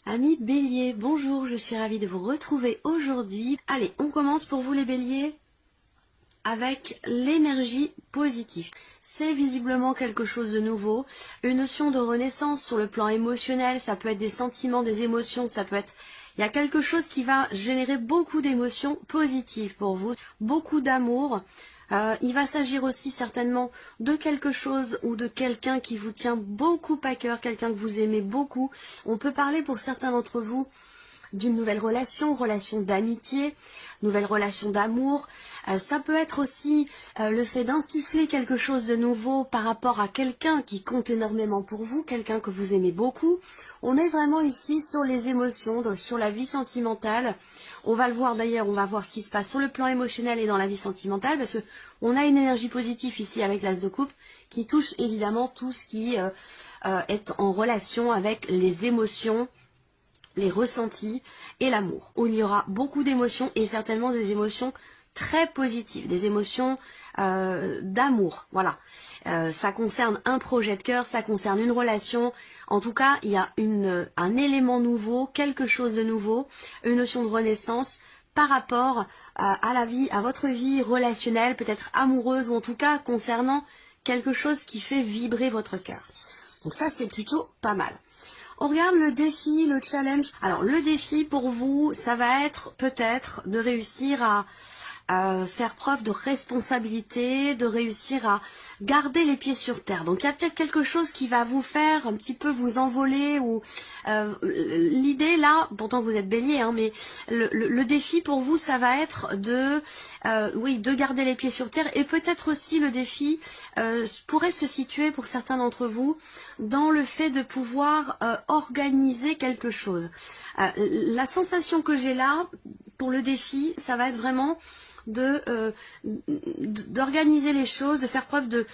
Amis Bélier, bonjour, je suis ravie de vous retrouver aujourd'hui. Allez, on commence pour vous les Béliers avec l'énergie positive. C'est visiblement quelque chose de nouveau, une notion de renaissance sur le plan émotionnel, ça peut être des sentiments, des émotions, ça peut être... Il y a quelque chose qui va générer beaucoup d'émotions positives pour vous, beaucoup d'amour. Il va s'agir aussi certainement de quelque chose ou de quelqu'un qui vous tient beaucoup à cœur, quelqu'un que vous aimez beaucoup. On peut parler pour certains d'entre vous d'une nouvelle relation, relation d'amitié, nouvelle relation d'amour. Ça peut être aussi le fait d'insuffler quelque chose de nouveau par rapport à quelqu'un qui compte énormément pour vous, quelqu'un que vous aimez beaucoup. On est vraiment ici sur les émotions, donc sur la vie sentimentale. On va le voir d'ailleurs, on va voir ce qui se passe sur le plan émotionnel et dans la vie sentimentale, parce que on a une énergie positive ici avec l'As de coupe qui touche évidemment tout ce qui est en relation avec les émotions, les ressentis et l'amour, où il y aura beaucoup d'émotions et certainement des émotions très positives, des émotions d'amour, voilà. Ça concerne un projet de cœur, ça concerne une relation, en tout cas il y a un élément nouveau, quelque chose de nouveau, une notion de renaissance par rapport à la vie, à votre vie relationnelle, peut-être amoureuse ou en tout cas concernant quelque chose qui fait vibrer votre cœur. Donc ça c'est plutôt pas mal. On regarde le défi, le challenge. Alors le défi pour vous, ça va être peut-être de réussir à faire preuve de responsabilité, de réussir à garder les pieds sur terre. Donc il y a peut-être quelque chose qui va vous faire un petit peu vous envoler ou l'idée là, pourtant vous êtes Bélier, hein, mais le défi pour vous, ça va être de garder les pieds sur terre et peut-être aussi le défi pourrait se situer pour certains d'entre vous dans le fait de pouvoir organiser quelque chose. La sensation que j'ai là pour le défi, ça va être vraiment d'organiser les choses, de faire preuve d'être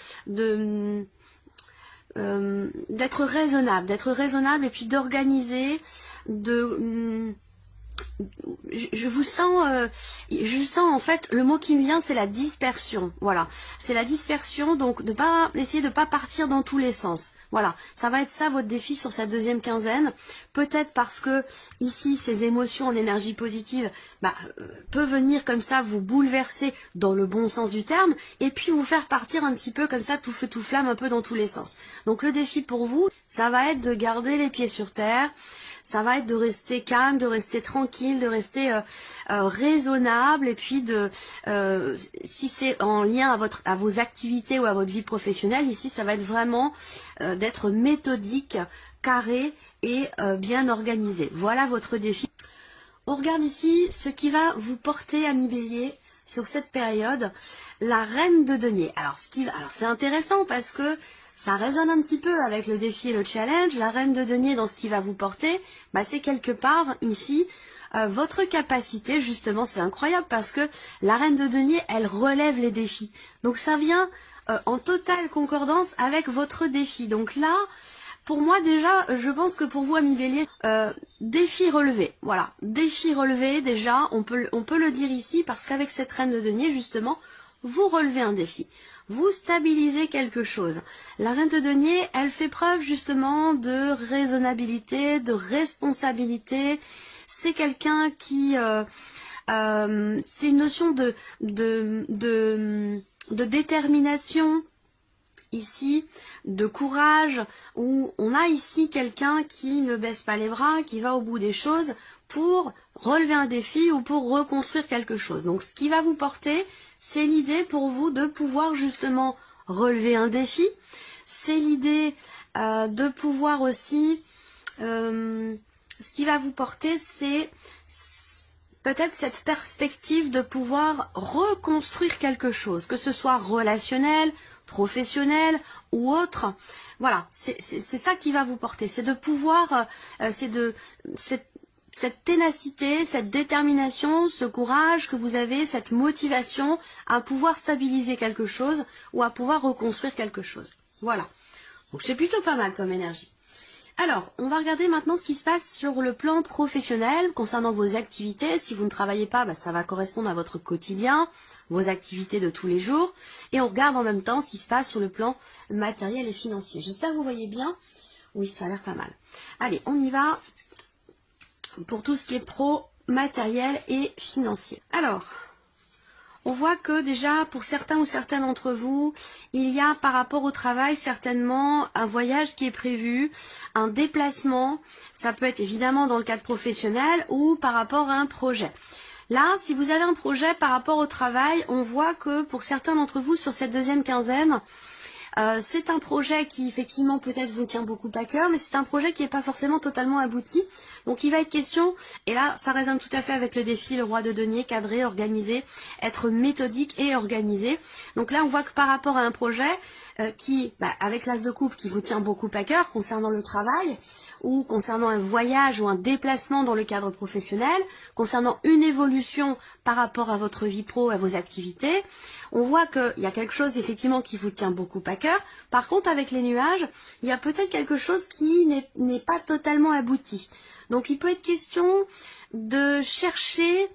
raisonnable et puis d'organiser, je sens en fait, le mot qui me vient c'est la dispersion, voilà, c'est la dispersion, donc de pas essayer de pas partir dans tous les sens, voilà, ça va être ça votre défi sur cette deuxième quinzaine, peut-être parce que ici ces émotions en énergie positive peut venir comme ça vous bouleverser dans le bon sens du terme, et puis vous faire partir un petit peu comme ça tout feu tout flamme un peu dans tous les sens. Donc le défi pour vous, ça va être de garder les pieds sur terre, ça va être de rester calme, de rester tranquille, de rester raisonnable et puis si c'est en lien à vos activités ou à votre vie professionnelle, ici ça va être vraiment d'être méthodique, carré et bien organisé. Voilà votre défi. On regarde ici ce qui va vous porter, amis Bélier, sur cette période, la reine de denier. Alors c'est intéressant parce que ça résonne un petit peu avec le défi et le challenge. La reine de denier dans ce qui va vous porter, c'est quelque part ici votre capacité, justement, c'est incroyable parce que la reine de denier, elle relève les défis. Donc ça vient en totale concordance avec votre défi. Donc là, pour moi déjà, je pense que pour vous, amis Bélier, défi relevé. Voilà, défi relevé déjà, on peut le dire ici parce qu'avec cette reine de denier, justement, vous relevez un défi. Vous stabilisez quelque chose. La reine de denier, elle fait preuve justement de raisonnabilité, de responsabilité. C'est quelqu'un qui... c'est une notion de détermination, ici, de courage, où on a ici quelqu'un qui ne baisse pas les bras, qui va au bout des choses pour relever un défi ou pour reconstruire quelque chose. Donc ce qui va vous porter, c'est l'idée pour vous de pouvoir justement relever un défi, c'est l'idée de pouvoir aussi, ce qui va vous porter, c'est peut-être cette perspective de pouvoir reconstruire quelque chose, que ce soit relationnel, professionnel ou autre. Voilà, c'est ça qui va vous porter, c'est de pouvoir, cette ténacité, cette détermination, ce courage que vous avez, cette motivation à pouvoir stabiliser quelque chose ou à pouvoir reconstruire quelque chose. Voilà, donc c'est plutôt pas mal comme énergie. Alors, on va regarder maintenant ce qui se passe sur le plan professionnel concernant vos activités. Si vous ne travaillez pas, ça va correspondre à votre quotidien, vos activités de tous les jours. Et on regarde en même temps ce qui se passe sur le plan matériel et financier. J'espère que vous voyez bien. Oui, ça a l'air pas mal. Allez, on y va. pour tout ce qui est pro, matériel et financier. Alors, on voit que déjà pour certains ou certaines d'entre vous, il y a par rapport au travail certainement un voyage qui est prévu, un déplacement, ça peut être évidemment dans le cadre professionnel ou par rapport à un projet. Là, si vous avez un projet par rapport au travail, on voit que pour certains d'entre vous sur cette deuxième quinzaine, c'est un projet qui effectivement peut-être vous tient beaucoup à cœur, mais c'est un projet qui n'est pas forcément totalement abouti. Donc il va être question, et là ça résonne tout à fait avec le défi, le roi de denier, cadrer, organiser, être méthodique et organisé. Donc là on voit que par rapport à un projet qui, avec l'as de coupe qui vous tient beaucoup à cœur concernant le travail, ou concernant un voyage ou un déplacement dans le cadre professionnel, concernant une évolution par rapport à votre vie pro, à vos activités, on voit qu'il y a quelque chose effectivement qui vous tient beaucoup à cœur. Par contre, avec les nuages, il y a peut-être quelque chose qui n'est pas totalement abouti. Donc il peut être question de chercher,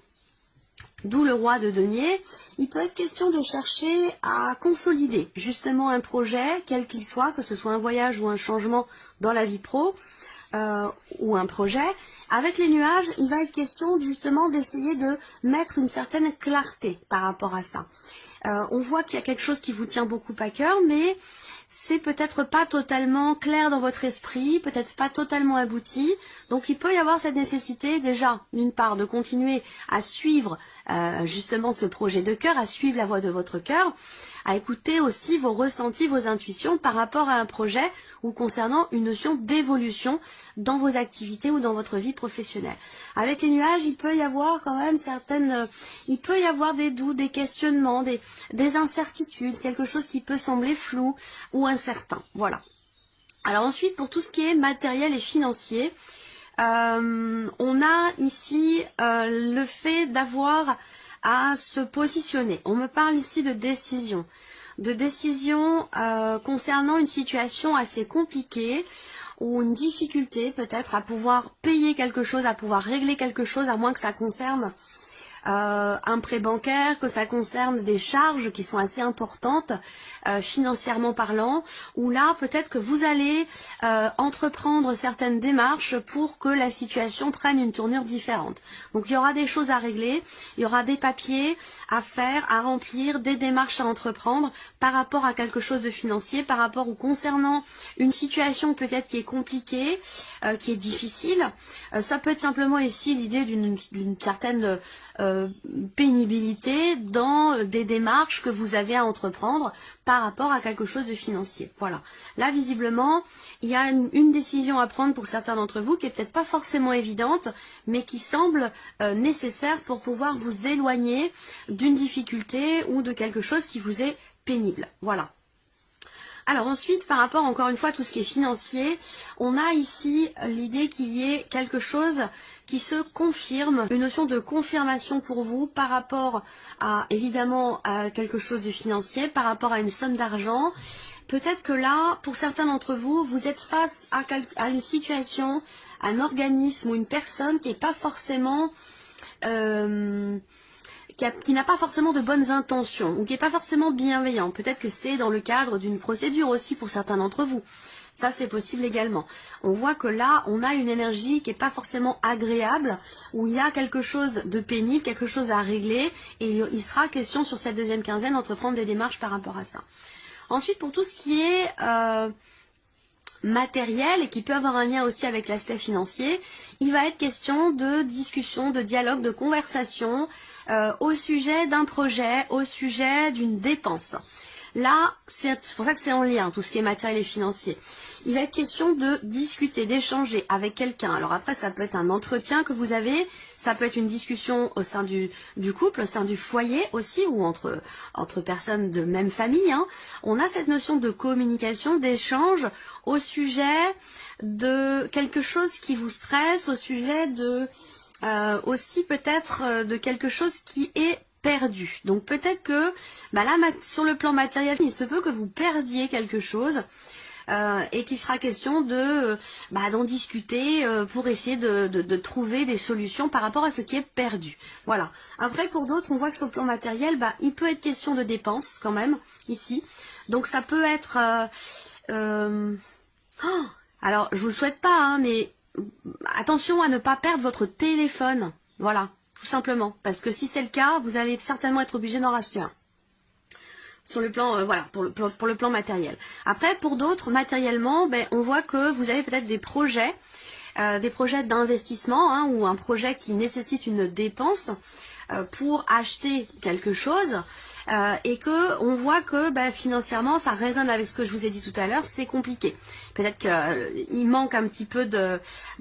d'où le roi de denier, il peut être question de chercher à consolider justement un projet, quel qu'il soit, que ce soit un voyage ou un changement dans la vie pro, ou un projet. Avec les nuages, il va être question justement d'essayer de mettre une certaine clarté par rapport à ça. On voit qu'il y a quelque chose qui vous tient beaucoup à cœur, mais c'est peut-être pas totalement clair dans votre esprit, peut-être pas totalement abouti. Donc il peut y avoir cette nécessité déjà, d'une part, de continuer à suivre justement ce projet de cœur, à suivre la voie de votre cœur, à écouter aussi vos ressentis, vos intuitions par rapport à un projet ou concernant une notion d'évolution dans vos activités ou dans votre vie professionnelle. Avec les nuages, il peut y avoir quand même il peut y avoir des doutes, des questionnements, des incertitudes, quelque chose qui peut sembler flou ou incertain. Voilà. Alors ensuite, pour tout ce qui est matériel et financier, on a ici le fait d'avoir à se positionner. On me parle ici de décision concernant une situation assez compliquée ou une difficulté peut-être à pouvoir payer quelque chose, à pouvoir régler quelque chose, à moins que ça concerne un prêt bancaire, que ça concerne des charges qui sont assez importantes financièrement parlant, où là peut-être que vous allez entreprendre certaines démarches pour que la situation prenne une tournure différente. Donc il y aura des choses à régler, il y aura des papiers à faire, à remplir, des démarches à entreprendre par rapport à quelque chose de financier, par rapport ou concernant une situation peut-être qui est compliquée, qui est difficile. Ça peut être simplement ici l'idée d'une certaine pénibilité dans des démarches que vous avez à entreprendre par rapport à quelque chose de financier. Voilà. Là, visiblement, il y a une décision à prendre pour certains d'entre vous qui est peut-être pas forcément évidente, mais qui semble nécessaire pour pouvoir vous éloigner d'une difficulté ou de quelque chose qui vous est pénible. Voilà. Alors ensuite, par rapport encore une fois à tout ce qui est financier, on a ici l'idée qu'il y ait quelque chose qui se confirme, une notion de confirmation pour vous par rapport à, évidemment, à quelque chose de financier, par rapport à une somme d'argent. Peut-être que là, pour certains d'entre vous, vous êtes face à une situation, un organisme ou une personne qui n'est pas forcément... qui n'a pas forcément de bonnes intentions ou qui n'est pas forcément bienveillant. Peut-être que c'est dans le cadre d'une procédure aussi pour certains d'entre vous. Ça, c'est possible également. On voit que là, on a une énergie qui n'est pas forcément agréable, où il y a quelque chose de pénible, quelque chose à régler, et il sera question sur cette deuxième quinzaine d'entreprendre des démarches par rapport à ça. Ensuite, pour tout ce qui est matériel et qui peut avoir un lien aussi avec l'aspect financier, il va être question de discussion, de dialogue, de conversation au sujet d'un projet, au sujet d'une dépense. Là, c'est pour ça que c'est en lien, tout ce qui est matériel et financier. Il va être question de discuter, d'échanger avec quelqu'un. Alors après, ça peut être un entretien que vous avez, ça peut être une discussion au sein du couple, au sein du foyer aussi, ou entre personnes de même famille. Hein. On a cette notion de communication, d'échange au sujet de quelque chose qui vous stresse, au sujet de aussi peut-être de quelque chose qui est perdu. Donc peut-être que là, sur le plan matériel, il se peut que vous perdiez quelque chose et qu'il sera question d'en discuter pour essayer de trouver des solutions par rapport à ce qui est perdu. Voilà. Après, pour d'autres, on voit que sur le plan matériel, il peut être question de dépenses quand même, ici. Donc ça peut être... alors, je vous le souhaite pas, hein, mais... attention à ne pas perdre votre téléphone. Voilà, tout simplement. Parce que si c'est le cas, vous allez certainement être obligé d'en racheter un. Sur le plan, voilà, pour le plan matériel. Après, pour d'autres, matériellement, ben, on voit que vous avez peut-être des projets d'investissement, hein, ou un projet qui nécessite une dépense pour acheter quelque chose. Et que on voit que financièrement ça résonne avec ce que je vous ai dit tout à l'heure, c'est compliqué. Peut-être qu'il manque un petit peu de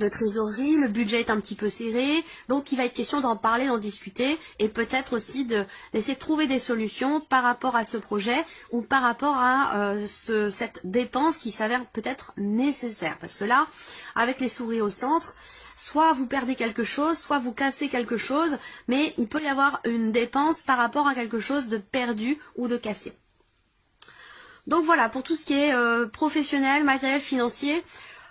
trésorerie, le budget est un petit peu serré, donc il va être question d'en parler, d'en discuter, et peut-être aussi d'essayer de trouver des solutions par rapport à ce projet ou par rapport à cette dépense qui s'avère peut-être nécessaire. Parce que là, avec les souris au centre, soit vous perdez quelque chose, soit vous cassez quelque chose, mais il peut y avoir une dépense par rapport à quelque chose de perdu ou de cassé. Donc voilà, pour tout ce qui est professionnel, matériel, financier,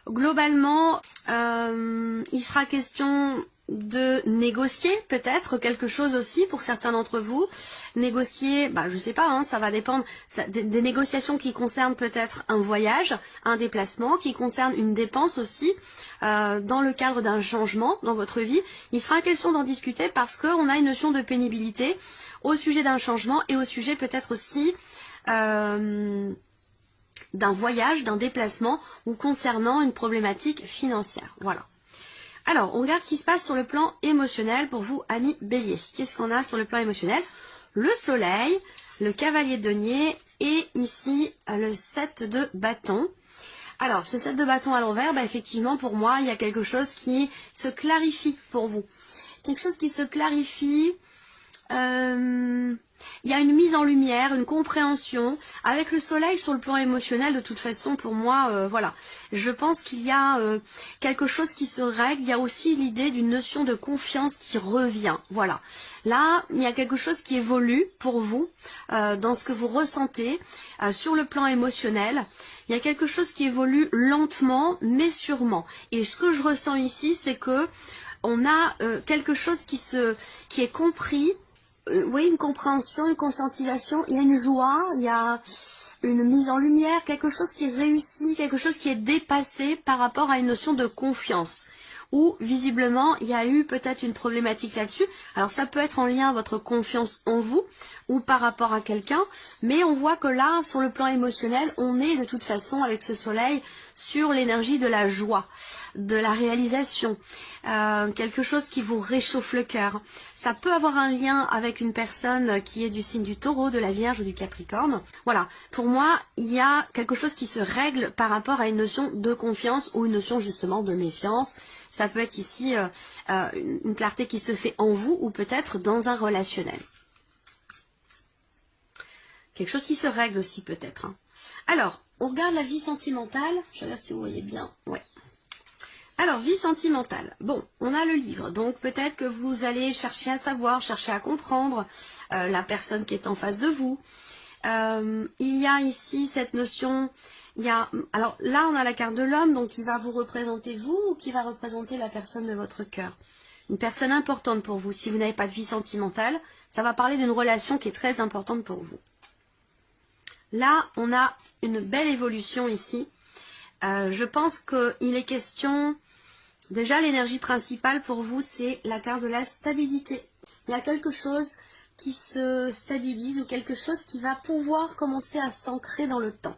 globalement, il sera question de négocier peut-être quelque chose aussi pour certains d'entre vous. Négocier, je sais pas, hein, ça va dépendre des négociations qui concernent peut-être un voyage, un déplacement, qui concernent une dépense aussi, dans le cadre d'un changement dans votre vie. Il sera question d'en discuter parce qu'on a une notion de pénibilité au sujet d'un changement et au sujet peut-être aussi d'un voyage, d'un déplacement ou concernant une problématique financière. Voilà. Alors, on regarde ce qui se passe sur le plan émotionnel pour vous, amis bélier. Qu'est-ce qu'on a sur le plan émotionnel? Le soleil, le cavalier de denier et ici le 7 de bâton. Alors, ce 7 de bâton à l'envers, effectivement, pour moi, il y a quelque chose qui se clarifie pour vous. Quelque chose qui se clarifie. Il y a une mise en lumière, une compréhension. Avec le soleil sur le plan émotionnel, de toute façon, pour moi, voilà. Je pense qu'il y a quelque chose qui se règle. Il y a aussi l'idée d'une notion de confiance qui revient. Voilà. Là, il y a quelque chose qui évolue pour vous dans ce que vous ressentez sur le plan émotionnel. Il y a quelque chose qui évolue lentement, mais sûrement. Et ce que je ressens ici, c'est que on a quelque chose qui est compris. Oui, une compréhension, une conscientisation, il y a une joie, il y a une mise en lumière, quelque chose qui est réussi, quelque chose qui est dépassé par rapport à une notion de confiance. Ou visiblement, il y a eu peut-être une problématique là-dessus. Alors ça peut être en lien à votre confiance en vous ou par rapport à quelqu'un, mais on voit que là, sur le plan émotionnel, on est de toute façon avec ce soleil sur l'énergie de la joie, de la réalisation, quelque chose qui vous réchauffe le cœur. Ça peut avoir un lien avec une personne qui est du signe du Taureau, de la Vierge ou du Capricorne. Voilà, pour moi, il y a quelque chose qui se règle par rapport à une notion de confiance ou une notion justement de méfiance. Ça peut être ici une clarté qui se fait en vous ou peut-être dans un relationnel. Quelque chose qui se règle aussi peut-être. Hein. Alors, on regarde la vie sentimentale. Je regarde si vous voyez bien. Ouais. Alors, vie sentimentale. Bon, on a le livre. Donc, peut-être que vous allez chercher à savoir, chercher à comprendre la personne qui est en face de vous. Il y a ici cette notion... alors là, on a la carte de l'homme, donc qui va vous représenter vous ou qui va représenter la personne de votre cœur. Une personne importante pour vous. Si vous n'avez pas de vie sentimentale, ça va parler d'une relation qui est très importante pour vous. Là, on a une belle évolution ici. Je pense qu'il est question... Déjà, l'énergie principale pour vous, c'est la carte de la stabilité. Il y a quelque chose qui se stabilise ou quelque chose qui va pouvoir commencer à s'ancrer dans le temps.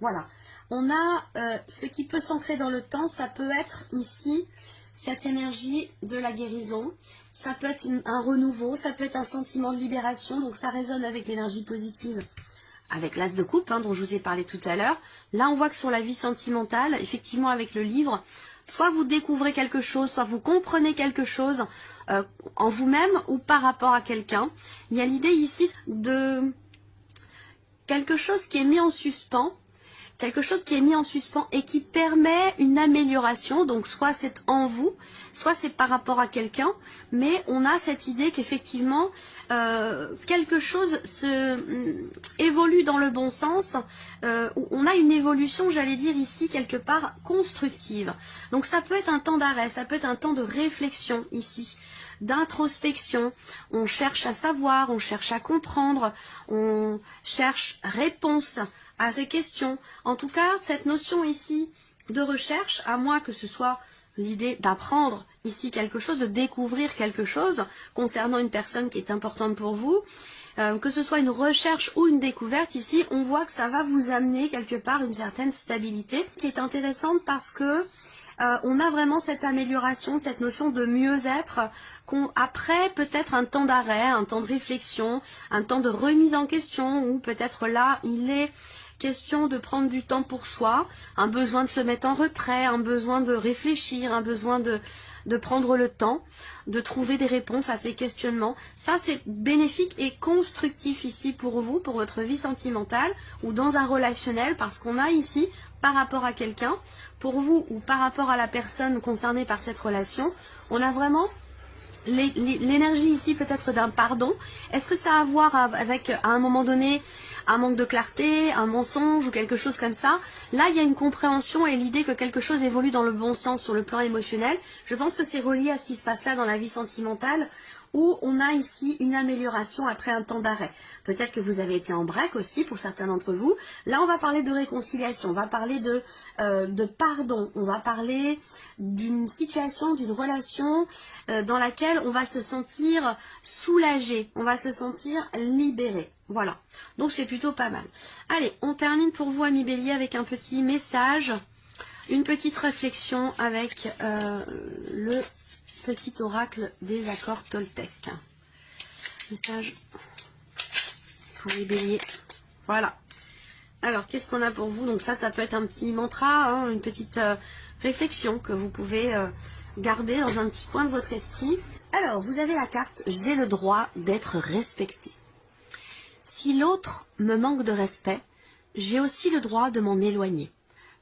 Voilà. On a ce qui peut s'ancrer dans le temps, ça peut être ici cette énergie de la guérison. Ça peut être un renouveau, ça peut être un sentiment de libération. Donc ça résonne avec l'énergie positive. Avec l'as de coupe, dont je vous ai parlé tout à l'heure. Là, on voit que sur la vie sentimentale, effectivement, avec le livre, soit vous découvrez quelque chose, soit vous comprenez quelque chose en vous-même ou par rapport à quelqu'un. Il y a l'idée ici de quelque chose qui est mis en suspens. Quelque chose qui est mis en suspens et qui permet une amélioration, donc soit c'est en vous, soit c'est par rapport à quelqu'un, mais on a cette idée qu'effectivement quelque chose évolue dans le bon sens, on a une évolution, j'allais dire ici, quelque part constructive. Donc ça peut être un temps d'arrêt, ça peut être un temps de réflexion ici, d'introspection, on cherche à savoir, on cherche à comprendre, on cherche réponse à ces questions. En tout cas, cette notion ici de recherche, à moins que ce soit l'idée d'apprendre ici quelque chose, de découvrir quelque chose concernant une personne qui est importante pour vous. Que ce soit une recherche ou une découverte, ici, on voit que ça va vous amener quelque part une certaine stabilité qui est intéressante parce que on a vraiment cette amélioration, cette notion de mieux-être après peut-être un temps d'arrêt, un temps de réflexion, un temps de remise en question où peut-être là, il est question de prendre du temps pour soi, un besoin de se mettre en retrait, un besoin de réfléchir, un besoin de prendre le temps, de trouver des réponses à ces questionnements. Ça, c'est bénéfique et constructif ici pour vous, pour votre vie sentimentale ou dans un relationnel, parce qu'on a ici, par rapport à quelqu'un, pour vous ou par rapport à la personne concernée par cette relation, on a vraiment l'énergie ici peut-être d'un pardon. Est-ce que ça a à voir avec, à un moment donné, un manque de clarté, un mensonge ou quelque chose comme ça? Là, il y a une compréhension et l'idée que quelque chose évolue dans le bon sens sur le plan émotionnel. Je pense que c'est relié à ce qui se passe là dans la vie sentimentale, où on a ici une amélioration après un temps d'arrêt. Peut-être que vous avez été en break aussi pour certains d'entre vous. Là, on va parler de réconciliation, on va parler de pardon, on va parler d'une situation, d'une relation dans laquelle on va se sentir soulagé, on va se sentir libéré. Voilà, donc c'est plutôt pas mal. Allez, on termine pour vous, amis Bélier, avec un petit message, une petite réflexion avec le petit oracle des accords Toltec. Message pour les béliers. Voilà. Alors, qu'est-ce qu'on a pour vous? Donc ça peut être un petit mantra, hein, une petite réflexion que vous pouvez garder dans un petit coin de votre esprit. Alors, vous avez la carte « J'ai le droit d'être respecté ». Si l'autre me manque de respect, j'ai aussi le droit de m'en éloigner.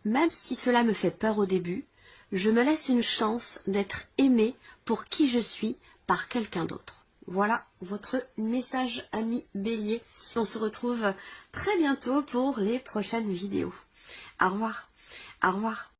Même si cela me fait peur au début, je me laisse une chance d'être aimé pour qui je suis par quelqu'un d'autre. Voilà votre message, ami Bélier. On se retrouve très bientôt pour les prochaines vidéos. Au revoir. Au revoir.